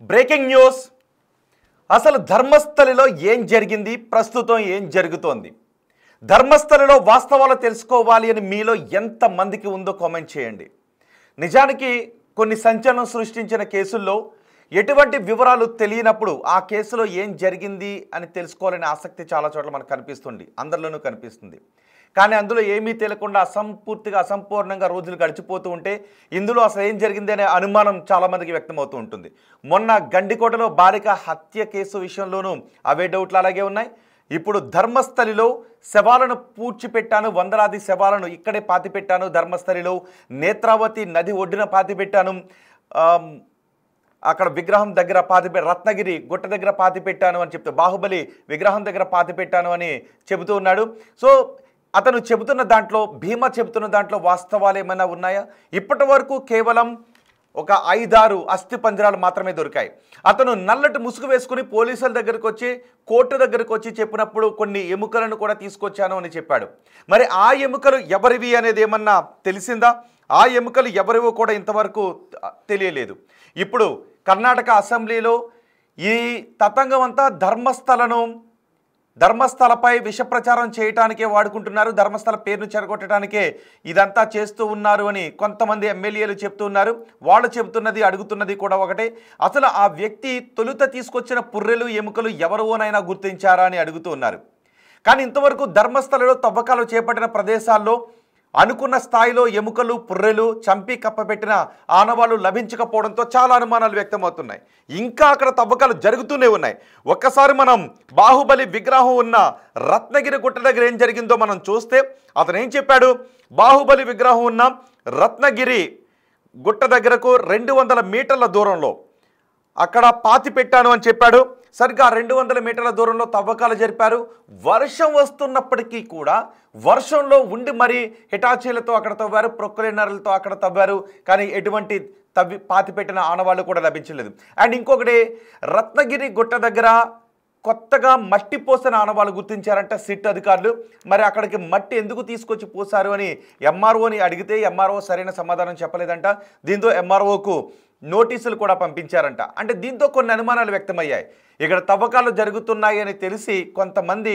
Breaking news. అసలు ధర్మస్థలిలో ఏం జరిగింది, ప్రస్తుతం ఏం జరుగుతోంది? ధర్మస్థలిలో వాస్తవాలు తెలుసుకోవాలి అని మీలో ఎంతమందికి ఉందో కామెంట్ చేయండి. నిజానికి కొన్ని సంచలనం సృష్టించిన కేసుల్లో ఎటువంటి వివరాలు తెలియనప్పుడు ఆ కేసులో ఏం జరిగింది అని తెలుసుకోవాలనే ఆసక్తి చాలా చోట్ల మనకు కనిపిస్తుంది, అందరిలోనూ కనిపిస్తుంది. కానీ అందులో ఏమీ తెలియకుండా అసంపూర్ణంగా రోజులు గడిచిపోతూ ఉంటే ఇందులో అసలు ఏం జరిగింది అనే అనుమానం చాలామందికి వ్యక్తమవుతూ ఉంటుంది. మొన్న గండికోటలో బాలిక హత్య కేసు విషయంలోనూ అవే డౌట్లు అలాగే ఉన్నాయి. ఇప్పుడు ధర్మస్థలిలో శవాలను పూడ్చిపెట్టాను, వందలాది శవాలను ఇక్కడే పాతిపెట్టాను, ధర్మస్థలిలో నేత్రావతి నది ఒడ్డున పాతిపెట్టాను, అక్కడ విగ్రహం దగ్గర రత్నగిరి గుట్ట దగ్గర పాతిపెట్టాను అని చెప్తూ, బాహుబలి విగ్రహం దగ్గర పాతిపెట్టాను అని చెబుతూ ఉన్నాడు. సో అతను చెబుతున్న దాంట్లో, భీమా చెబుతున్న దాంట్లో వాస్తవాలు ఏమైనా ఉన్నాయా? ఇప్పటి వరకు కేవలం ఒక 5-6 అస్థి పంజరాలు మాత్రమే దొరికాయి. అతను నల్లటి ముసుగు వేసుకుని పోలీసుల దగ్గరకు వచ్చి, కోర్టు దగ్గరకు వచ్చి చెప్పినప్పుడు కొన్ని ఎముకలను కూడా తీసుకొచ్చాను అని చెప్పాడు. మరి ఆ ఎముకలు ఎవరివి అనేది ఏమన్నా తెలిసిందా? ఆ ఎముకలు ఎవరివో కూడా ఇంతవరకు తెలియలేదు. ఇప్పుడు కర్ణాటక అసెంబ్లీలో ఈ తతంగం అంతా ధర్మస్థలపై విష ప్రచారం చేయటానికే వాడుకుంటున్నారు, ధర్మస్థల పేరును చెరగొట్టడానికే ఇదంతా చేస్తూ ఉన్నారు అని కొంతమంది ఎమ్మెల్యేలు చెప్తూ ఉన్నారు. వాళ్ళు చెబుతున్నది, అడుగుతున్నది కూడా ఒకటే. అసలు ఆ వ్యక్తి తొలుత తీసుకొచ్చిన పుర్రెలు ఎముకలు ఎవరివోనైనా గుర్తించారా అని అడుగుతూ ఉన్నారు. కానీ ఇంతవరకు ధర్మస్థలలో తవ్వకాలు చేపట్టిన ప్రదేశాల్లో అనుకున్న స్థాయిలో ఎముకలు, పుర్రెలు, చంపి కప్పబెట్టిన ఆనవాళ్లు లభించకపోవడంతో చాలా అనుమానాలు వ్యక్తమవుతున్నాయి. ఇంకా అక్కడ తవ్వకాలు జరుగుతూనే ఉన్నాయి. ఒక్కసారి మనం బాహుబలి విగ్రహం ఉన్న రత్నగిరి గుట్ట దగ్గర ఏం జరిగిందో మనం చూస్తే, అతను ఏం చెప్పాడు? బాహుబలి విగ్రహం ఉన్న రత్నగిరి గుట్ట దగ్గరకు 200 మీటర్ల దూరంలో అక్కడ పాతి పెట్టాను అని చెప్పాడు. సరిగ్గా 200 మీటర్ల దూరంలో తవ్వకాలు జరిపారు. వర్షం వస్తున్నప్పటికీ కూడా వర్షంలో ఉండి మరి హిటాచీలతో అక్కడ తవ్వారు, ప్రొక్లైనర్లతో అక్కడ తవ్వారు. కానీ ఎటువంటి పాతి పెట్టిన ఆనవాళ్ళు కూడా లభించలేదు. అండ్ ఇంకొకటి, రత్నగిరి గుట్ట దగ్గర కొత్తగా మట్టి పోసిన ఆనవాళ్ళు గుర్తించారంట సిట్ అధికారులు. మరి అక్కడికి మట్టి ఎందుకు తీసుకొచ్చి పోసారు అని ఎంఆర్ఓని అడిగితే ఎంఆర్ఓ సరైన సమాధానం చెప్పలేదంట. దీంతో ఎంఆర్ఓకు నోటీసులు కూడా పంపించారంట. అంటే దీంతో కొన్ని అనుమానాలు వ్యక్తమయ్యాయి. ఇక్కడ తవ్వకాలు జరుగుతున్నాయి అని తెలిసి కొంతమంది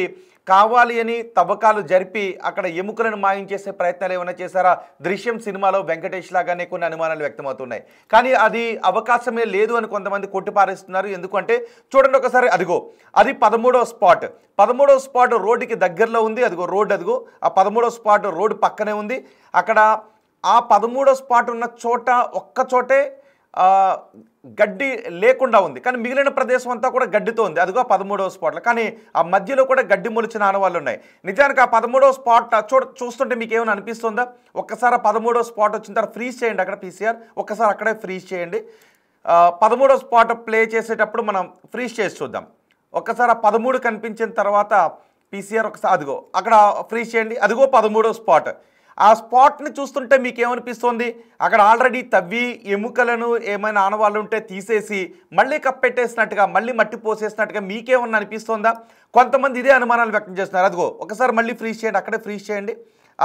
కావాలి అని తవ్వకాలు జరిపి అక్కడ ఎముకలను మాయం చేసే ప్రయత్నాలు ఏమైనా చేశారా? దృశ్యం సినిమాలో వెంకటేష్ లాగానే కొన్ని అనుమానాలు వ్యక్తమవుతున్నాయి. కానీ అది అవకాశమే లేదు అని కొంతమంది కొట్టిపారేస్తున్నారు. ఎందుకంటే చూడండి ఒకసారి, అదిగో అది 13వ స్పాట్. 13వ స్పాట్ రోడ్డుకి దగ్గరలో ఉంది. అదిగో రోడ్డు, అదిగో ఆ 13వ స్పాట్ రోడ్డు పక్కనే ఉంది. అక్కడ ఆ 13వ స్పాట్ ఉన్న చోట ఒక్క చోటే గడ్డి లేకుండా ఉంది, కానీ మిగిలిన ప్రదేశం అంతా కూడా గడ్డితో ఉంది. అదిగో 13వ స్పాట్లో. కానీ ఆ మధ్యలో కూడా గడ్డి మొలిచిన ఆనవాళ్ళు ఉన్నాయి. నిజానికి ఆ 13వ స్పాట్ చూస్తుంటే మీకు ఏమైనా అనిపిస్తుందా? ఒక్కసారి 13వ స్పాట్ వచ్చిన తర్వాత ఫ్రీజ్ చేయండి. అక్కడ పీసీఆర్ ఒక్కసారి అక్కడే ఫ్రీజ్ చేయండి. 13వ స్పాట్ ప్లే చేసేటప్పుడు మనం ఫ్రీజ్ చేసి చూద్దాం. ఒక్కసారి ఆ 13 కనిపించిన తర్వాత పీసీఆర్ ఒకసారి అదిగో అక్కడ ఫ్రీజ్ చేయండి. అదిగో 13వ స్పాట్. ఆ స్పాట్ని చూస్తుంటే మీకు ఏమనిపిస్తుంది? అక్కడ ఆల్రెడీ తవ్వి ఎముకలను ఏమైనా ఆనవాళ్ళు ఉంటే తీసేసి మళ్ళీ కప్పెట్టేసినట్టుగా, మళ్ళీ మట్టి పోసేసినట్టుగా మీకేమన్నా అనిపిస్తుందా? కొంతమంది ఇదే అనుమానాలు వ్యక్తం చేస్తున్నారు. అదిగో ఒకసారి మళ్ళీ ఫ్రీజ్ చేయండి, అక్కడే ఫ్రీజ్ చేయండి.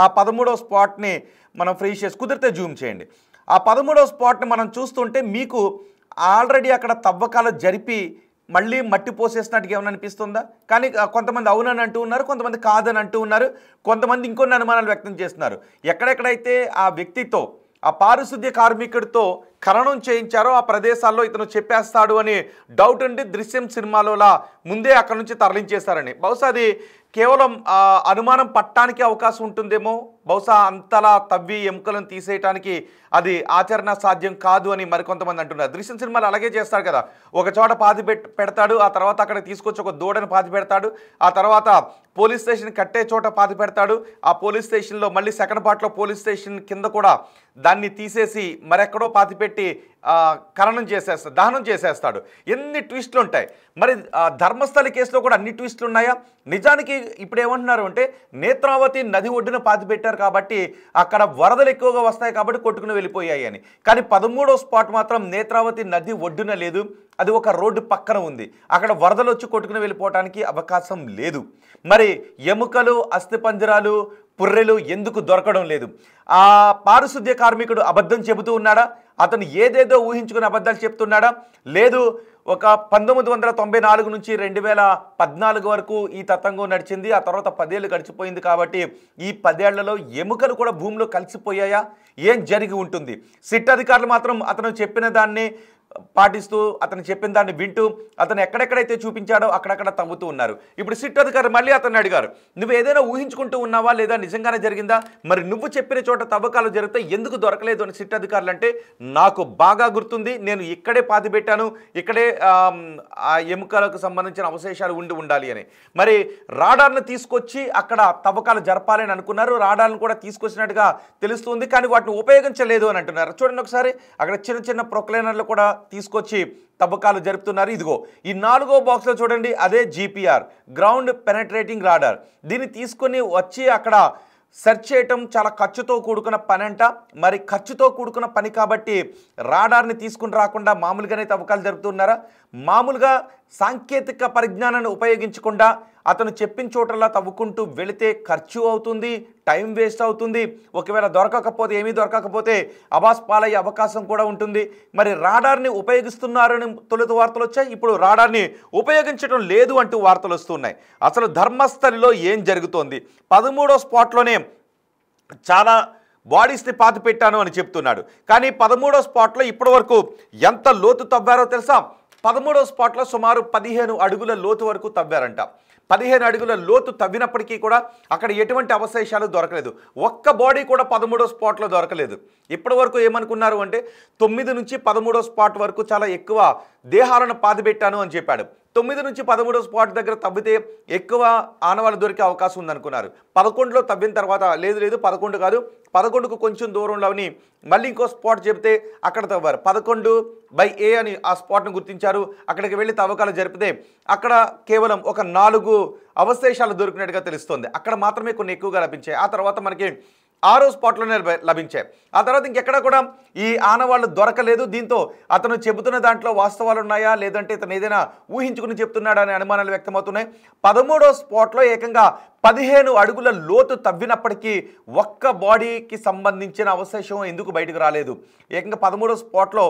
ఆ 13వ స్పాట్ని మనం ఫ్రీజ్ చేసి కుదిరితే జూమ్ చేయండి. ఆ 13వ స్పాట్ని మనం చూస్తుంటే మీకు ఆల్రెడీ అక్కడ తవ్వకాలు జరిపి మళ్ళీ మట్టి పోసేసినట్టుగా ఏమైనా అనిపిస్తుందా? కానీ కొంతమంది అవునని అంటూ ఉన్నారు, కొంతమంది కాదని అంటూ ఉన్నారు, కొంతమంది ఇంకొన్ని అనుమానాలు వ్యక్తం చేస్తున్నారు. ఎక్కడెక్కడైతే ఆ వ్యక్తితో, ఆ పారిశుద్ధ్య కార్మికుడితో ఖననం చేయించారో ఆ ప్రదేశాల్లో ఇతను చెప్పేస్తాడు అని డౌట్ ఉండి దృశ్యం సినిమాలోలా ముందే అక్కడ నుంచి తరలించేశారని. బహుశా అది కేవలం అనుమానం పట్టడానికి అవకాశం ఉంటుందేమో. బహుశా అంతలా తవ్వి ఎముకలను తీసేయటానికి అది ఆచరణ సాధ్యం కాదు అని మరికొంతమంది అంటున్నారు. దృశ్యం సినిమాలు అలాగే చేస్తాడు కదా, ఒక చోట పాతి పెడతాడు, ఆ తర్వాత అక్కడ తీసుకొచ్చి ఒక దూడను పాతి పెడతాడు, ఆ తర్వాత పోలీస్ స్టేషన్ కట్టే చోట పాతి పెడతాడు, ఆ పోలీస్ స్టేషన్లో మళ్ళీ సెకండ్ పార్ట్లో పోలీస్ స్టేషన్ కింద కూడా దాన్ని తీసేసి మరెక్కడో పాతి పెట్టి ఖననం చేసేస్తాడు, దహనం చేసేస్తాడు. ఎన్ని ట్విస్టులు ఉంటాయి. మరి ధర్మస్థలి కేసులో కూడా అన్ని ట్విస్టులు ఉన్నాయా? నిజానికి ఇప్పుడు ఏమంటున్నారు అంటే, నేత్రావతి నది ఒడ్డున పాతి పెట్టారు కాబట్టి అక్కడ వరదలు ఎక్కువగా వస్తాయి కాబట్టి కొట్టుకుని వెళ్ళిపోయాయి అని. కానీ 13వ స్పాట్ మాత్రం నేత్రావతి నది ఒడ్డున లేదు, అది ఒక రోడ్డు పక్కన ఉంది. అక్కడ వరదలు వచ్చి కొట్టుకుని వెళ్ళిపోవడానికి అవకాశం లేదు. మరి ఎముకలు, అస్థిపంజరాలు, పుర్రెలు ఎందుకు దొరకడం లేదు? ఆ పారిశుద్ధ్య కార్మికుడు అబద్ధం చెబుతూ ఉన్నాడా? అతను ఏదేదో ఊహించుకుని అబద్ధాలు చెప్తున్నాడా? లేదు ఒక 1994 నుంచి 2014 వరకు ఈ తతంగం నడిచింది. ఆ తర్వాత 10 ఏళ్ళు గడిచిపోయింది కాబట్టి ఈ 10 ఏళ్లలో ఎముకలు కూడా భూమిలో కలిసిపోయాయా? ఏం జరిగి ఉంటుంది? సిట్ అధికారులు మాత్రం అతను చెప్పిన దాన్ని పాటిస్తూ, అతను చెప్పిన దాన్ని వింటూ, అతను ఎక్కడెక్కడైతే చూపించాడో అక్కడక్కడ తవ్వుతూ ఉన్నారు. ఇప్పుడు సిట్ అధికారులు మళ్ళీ అతన్ని అడిగారు, నువ్వు ఏదైనా ఊహించుకుంటూ ఉన్నావా లేదా నిజంగానే జరిగిందా? మరి నువ్వు చెప్పిన చోట తవ్వకాలు జరిగితే ఎందుకు దొరకలేదు అని సిట్ అధికారులు అంటే, నాకు బాగా గుర్తుంది, నేను ఇక్కడే పాతి పెట్టాను, ఇక్కడే ఆ ఎముకలకు సంబంధించిన అవశేషాలు ఉండాలి అని. మరి రాడార్ను తీసుకొచ్చి అక్కడ తవ్వకాలు జరపాలని అనుకున్నారు. రాడార్ను కూడా తీసుకొచ్చినట్టుగా తెలుస్తుంది, కానీ వాటిని ఉపయోగించలేదు అని అంటున్నారు. చూడండి ఒకసారి, అక్కడ చిన్న చిన్న ప్రొక్లైనర్లు కూడా తీసుకొచ్చి తవ్వకాలు జరుపుతున్నారు. ఇదిగో ఈ 4వ బాక్స్లో చూడండి, అదే GPR, గ్రౌండ్ పెనట్రేటింగ్ రాడార్. దీన్ని తీసుకొని వచ్చి అక్కడ సెర్చ్ చేయటం చాలా ఖర్చుతో కూడుకున్న పని అంట. మరి ఖర్చుతో కూడుకున్న పని కాబట్టి రాడార్ని తీసుకుని రాకుండా మామూలుగానే తవ్వకాలు జరుపుతున్నారా? మామూలుగా సాంకేతిక పరిజ్ఞానాన్ని ఉపయోగించకుండా అతను చెప్పిన చోటల్లా తవ్వుకుంటూ వెళితే ఖర్చు అవుతుంది, టైం వేస్ట్ అవుతుంది. ఒకవేళ దొరకకపోతే, ఏమీ దొరకకపోతే అబాస్ పాలయ్యే అవకాశం కూడా ఉంటుంది. మరి రాడార్ని ఉపయోగిస్తున్నారని తొలుత వార్తలు వచ్చాయి, ఇప్పుడు రాడార్ని ఉపయోగించడం లేదు అంటూ వార్తలు వస్తున్నాయి. అసలు ధర్మస్థలిలో ఏం జరుగుతోంది? 13వ స్పాట్లోనే చాలా బాడీస్ని పాతి పెట్టాను అని చెప్తున్నాడు. కానీ 13వ స్పాట్లో ఇప్పటి వరకు ఎంత లోతు తవ్వారో తెలుసా? 13వ స్పాట్లో సుమారు 15 అడుగుల లోతు వరకు తవ్వారంట. 15 అడుగుల లోతు తవ్వినప్పటికీ కూడా అక్కడ ఎటువంటి అవశేషాలు దొరకలేదు. ఒక్క బాడీ కూడా 13వ స్పాట్లో దొరకలేదు. ఇప్పటి వరకు ఏమనుకున్నారు అంటే 9 నుంచి 13వ స్పాట్ వరకు చాలా ఎక్కువ దేహాలను పాతిపెట్టాను అని చెప్పాడు. 9 నుంచి 13వ స్పాట్ దగ్గర తవ్వితే ఎక్కువ ఆనవాళ్ళు దొరికే అవకాశం ఉందనుకున్నారు. 11లో తవ్విన తర్వాత లేదు 11 కాదు, 11కు కొంచెం దూరంలోని మళ్ళీ ఇంకో స్పాట్ చెబితే అక్కడ తవ్వారు. 11/A అని ఆ స్పాట్ను గుర్తించారు. అక్కడికి వెళ్ళి తవ్వకాలు జరిపితే అక్కడ కేవలం ఒక 4 అవశేషాలు దొరికినట్టుగా తెలుస్తుంది. అక్కడ మాత్రమే కొన్ని ఎక్కువగా లభించాయి. ఆ తర్వాత మనకి 6వ స్పాట్లోనే లభించాయి. ఆ తర్వాత ఇంకెక్కడ కూడా ఈ ఆనవాళ్ళు దొరకలేదు. దీంతో అతను చెబుతున్న దాంట్లో వాస్తవాలు ఉన్నాయా లేదంటే ఇతను ఏదైనా ఊహించుకుని చెప్తున్నాడా అనే అనుమానాలు వ్యక్తమవుతున్నాయి. 13వ స్పాట్లో ఏకంగా 15 అడుగుల లోతు తవ్వినప్పటికీ ఒక్క బాడీకి సంబంధించిన అవశేషం ఎందుకు బయటకు రాలేదు? ఏకంగా 13వ స్పాట్లో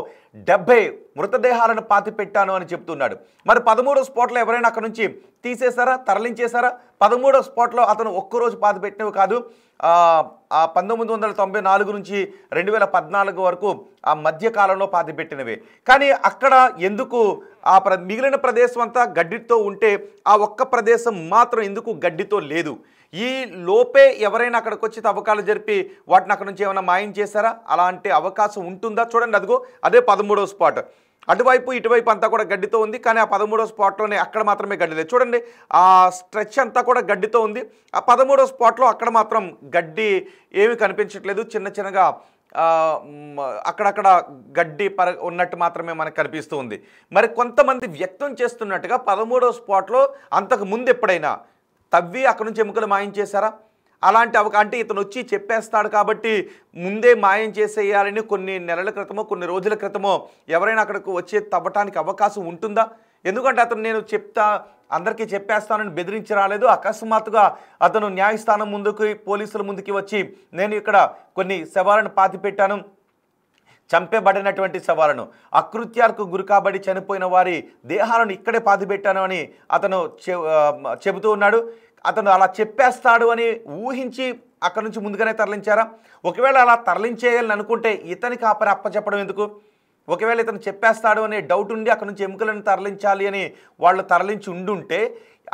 70 మృతదేహాలను పాతి పెట్టాను అని చెప్తున్నాడు. మరి 13వ స్పాట్లో ఎవరైనా అక్కడ నుంచి తీసేశారా, తరలించేశారా? 13వ స్పాట్లో అతను ఒక్కరోజు పాతి పెట్టినవి కాదు, 1994 నుంచి 2014 వరకు ఆ మధ్యకాలంలో పాతిపెట్టినవే. కానీ అక్కడ ఎందుకు మిగిలిన ప్రదేశం అంతా గడ్డితో ఉంటే ఆ ఒక్క ప్రదేశం మాత్రం ఎందుకు గడ్డితో లేదు? ఈ లోపే ఎవరైనా అక్కడికి వచ్చి తవ్వకాలు జరిపి వాటిని అక్కడ నుంచి ఏమైనా మాయం చేశారా? అలాంటి అవకాశం ఉంటుందా? చూడండి, అదిగో అదే 13వ స్పాట్. అటువైపు ఇటువైపు అంతా కూడా గడ్డితో ఉంది, కానీ ఆ 13వ స్పాట్లోనే అక్కడ మాత్రమే గడ్డి లేదు. చూడండి, ఆ స్ట్రెచ్ అంతా కూడా గడ్డితో ఉంది. ఆ 13వ స్పాట్లో అక్కడ మాత్రం గడ్డి ఏమీ కనిపించట్లేదు. చిన్నగా అక్కడక్కడ గడ్డి ఉన్నట్టు మాత్రమే మనకు కనిపిస్తూ ఉంది. మరి కొంతమంది వ్యక్తం చేస్తున్నట్టుగా 13వ స్పాట్లో అంతకు ముందు ఎప్పుడైనా తవ్వి అక్కడ నుంచి ఎముకలు మాయం చేశారా? అలాంటి అంటే ఇతను వచ్చి చెప్పేస్తాడు కాబట్టి ముందే మాయం చేసేయాలని కొన్ని నెలల క్రితమో కొన్ని రోజుల క్రితమో ఎవరైనా అక్కడికి వచ్చి తవ్వటానికి అవకాశం ఉంటుందా? ఎందుకంటే అతను నేను అందరికీ చెప్పేస్తానని బెదిరించి రాలేదు. అకస్మాత్తుగా అతను న్యాయస్థానం ముందుకు, పోలీసుల ముందుకి వచ్చి నేను ఇక్కడ కొన్ని శవాలను పాతిపెట్టాను, చంపబడినటువంటి శవాలను, అకృత్యాలకు గురికాబడి చనిపోయిన వారి దేహాలను ఇక్కడే పాతిపెట్టాను అని అతను చెబుతూ ఉన్నాడు. అతను అలా చెప్పేస్తాడు అని ఊహించి అక్కడ నుంచి ముందుగానే తరలించారా? ఒకవేళ అలా తరలించేయాలని అనుకుంటే ఇతనికి ఆ పని అప్పచెప్పడం ఎందుకు? ఒకవేళ ఇతను చెప్పేస్తాడు అనే డౌట్ ఉండి అక్కడ నుంచి ఎముకలను తరలించాలి అని వాళ్ళు తరలించి ఉండుంటే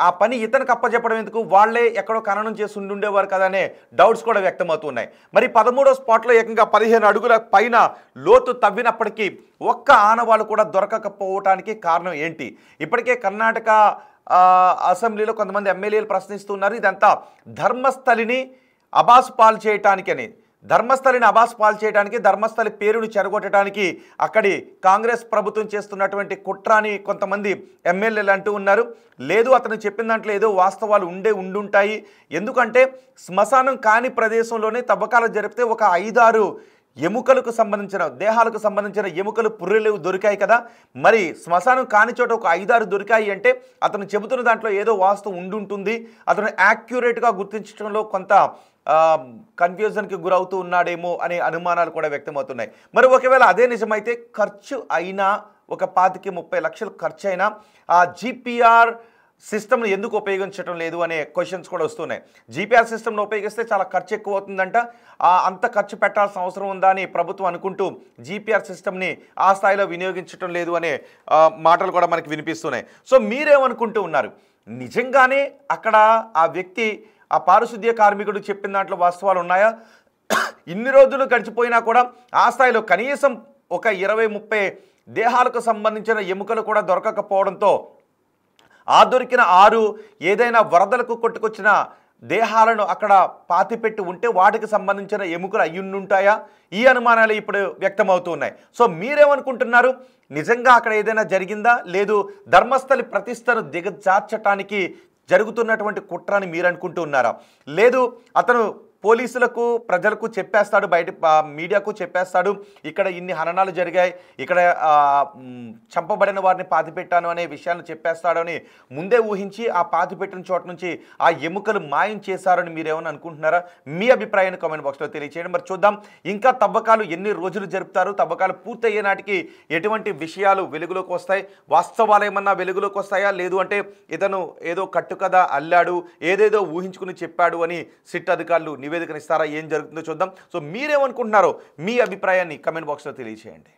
ఆ పని ఇతనికి అప్పచెప్పడం ఎందుకు? వాళ్లే ఎక్కడో ఖననం చేసి ఉండుండేవారు కదా అనే డౌట్స్ కూడా వ్యక్తమవుతున్నాయి. మరి 13వ స్పాట్లో ఏకంగా 15 అడుగుల పైన లోతు తవ్వినప్పటికీ ఒక్క ఆనవాళ్ళు కూడా దొరకకపోవటానికి కారణం ఏంటి? ఇప్పటికే కర్ణాటక అసెంబ్లీలో కొంతమంది ఎమ్మెల్యేలు ప్రశ్నిస్తున్నారు, ఇదంతా ధర్మస్థలిని అబాస్ పాలు చేయటానికని, ధర్మస్థలిని అబాస్ పాలు చేయడానికి, ధర్మస్థలి పేరును చెరగొట్టడానికి అక్కడి కాంగ్రెస్ ప్రభుత్వం చేస్తున్నటువంటి కుట్ర అని కొంతమంది ఎమ్మెల్యేలు అంటూ ఉన్నారు. లేదు, అతను చెప్పిన దాంట్లో ఏదో వాస్తవాలు ఉండుంటాయి. ఎందుకంటే శ్మశానం కాని ప్రదేశంలోనే తవ్వకాలు జరిపితే ఒక 5-6 ఎముకలకు సంబంధించిన, దేహాలకు సంబంధించిన ఎముకలు, పుర్రెలు దొరికాయి కదా. మరి శ్మశానం కాని చోట ఒక 5-6 దొరికాయి అంటే అతను చెబుతున్న దాంట్లో ఏదో వాస్తవం ఉండుంటుంది. అతను యాక్యురేట్గా గుర్తించడంలో కొంత కన్ఫ్యూజన్కి గురవుతూ ఉన్నాడేమో అనే అనుమానాలు కూడా వ్యక్తమవుతున్నాయి. మరి ఒకవేళ అదే నిజమైతే ఖర్చు అయినా ఒక 25-30 లక్షలు ఖర్చు అయినా ఆ జీపీఆర్ సిస్టమ్ని ఎందుకు ఉపయోగించడం లేదు అనే క్వశ్చన్స్ కూడా వస్తున్నాయి. జీపీఆర్ సిస్టమ్ను ఉపయోగిస్తే చాలా ఖర్చు ఎక్కువ అవుతుందంట, అంత ఖర్చు పెట్టాల్సిన అవసరం ఉందా అని ప్రభుత్వం అనుకుంటూ జీపీఆర్ సిస్టమ్ని ఆ స్థాయిలో వినియోగించడం లేదు అనే మాటలు కూడా మనకి వినిపిస్తున్నాయి. సో మీరేమనుకుంటూ ఉన్నారు? నిజంగానే అక్కడ ఆ వ్యక్తి ఆ పారిశుద్ధ్య కార్మికుడు చెప్పిన దాంట్లో వాస్తవాలు ఉన్నాయా? ఇన్ని రోజులు గడిచిపోయినా కూడా ఆ స్థాయిలో కనీసం ఒక 20-30 దేహాలకు సంబంధించిన ఎముకలు కూడా దొరకకపోవడంతో ఆ దొరికిన 6 ఏదైనా వరదలకు కొట్టుకొచ్చిన దేహాలను అక్కడ పాతిపెట్టి ఉంటే వాటికి సంబంధించిన ఎముకలు అయ్యుంటాయా? ఈ అనుమానాలు ఇప్పుడు వ్యక్తమవుతున్నాయి. సో మీరేమనుకుంటున్నారు? నిజంగా అక్కడ ఏదైనా జరిగిందా, లేదు ధర్మస్థలి ప్రతిష్టను దిగజార్చటానికి జరుగుతున్నటువంటి కుట్రని మీరు అనుకుంటూ ఉన్నారా? లేదు అతను పోలీసులకు ప్రజలకు చెప్పేస్తాడు, బయట మీడియాకు చెప్పేస్తాడు, ఇక్కడ ఇన్ని హననాలు జరిగాయి, ఇక్కడ చంపబడిన వారిని పాతిపెట్టాను అనే విషయాన్ని చెప్పేస్తాడు అని ముందే ఊహించి ఆ పాతిపెట్టిన చోట నుంచి ఆ ఎముకలు మాయం చేశారని మీరేమని అనుకుంటున్నారా? మీ అభిప్రాయాన్ని కామెంట్ బాక్స్లో తెలియచేయండి. మరి చూద్దాం ఇంకా తవ్వకాలు ఎన్ని రోజులు జరుపుతారు, తవ్వకాలు పూర్తయ్యే నాటికి ఎటువంటి విషయాలు వెలుగులోకి వస్తాయి, వాస్తవాలు ఏమన్నా వెలుగులోకి వస్తాయా, లేదు అంటే ఇతను ఏదో కట్టుకథ అల్లాడు, ఏదేదో ఊహించుకుని చెప్పాడు అని సిట్ అధికారులు నివేదికనిస్తారా? ఏం జరుగుతుందో చూద్దాం. సో మీరేమనుకుంటున్నారో మీ అభిప్రాయాన్ని కమెంట్ బాక్స్లో తెలియచేయండి.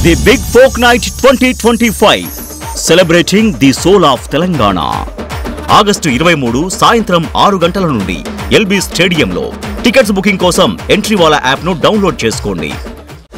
The Big Folk Night 2025 celebrating the soul of Telangana. August 23 సాయంత్రం 6 గంటల నుండి ఎల్బీ స్టేడియంలో. టికెట్స్ బుకింగ్ కోసం ఎంట్రీవాలా యాప్ను డౌన్లోడ్ చేసుకోండి.